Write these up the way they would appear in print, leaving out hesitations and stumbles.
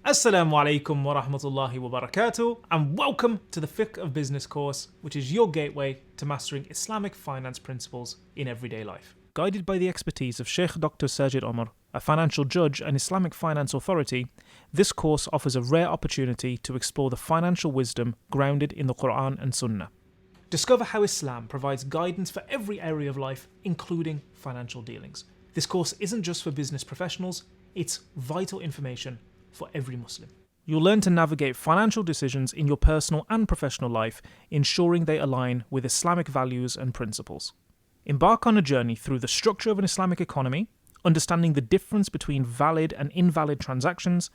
Assalamu alaikum wa rahmatullahi wa barakatuh, and welcome to the Fiqh of Business Course, which is your gateway to mastering Islamic finance principles in everyday life. Guided by the expertise of Sheikh Dr Sajid Umar, a financial judge and Islamic finance authority, this course offers a rare opportunity to explore the financial wisdom grounded in the Quran and Sunnah. Discover how Islam provides guidance for every area of life, including financial dealings. This course isn't just for business professionals, it's vital information for every Muslim. You'll learn to navigate financial decisions in your personal and professional life, ensuring they align with Islamic values and principles. Embark on a journey through the structure of an Islamic economy, understanding the difference between valid and invalid transactions,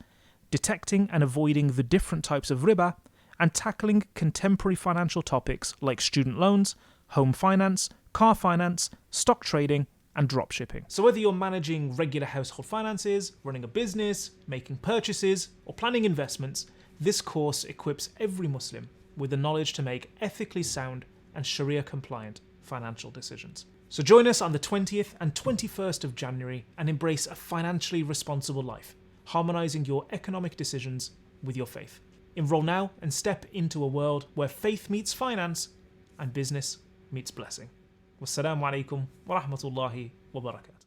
detecting and avoiding the different types of riba, and tackling contemporary financial topics like student loans, home finance, car finance, stock trading, and dropshipping. So whether you're managing regular household finances, running a business, making purchases, or planning investments, this course equips every Muslim with the knowledge to make ethically sound and Sharia-compliant financial decisions. So join us on the 20th and 21st of January and embrace a financially responsible life, harmonizing your economic decisions with your faith. Enroll now and step into a world where faith meets finance and business meets blessing. Wassalamu alaikum wa rahmatullahi wa barakatuh.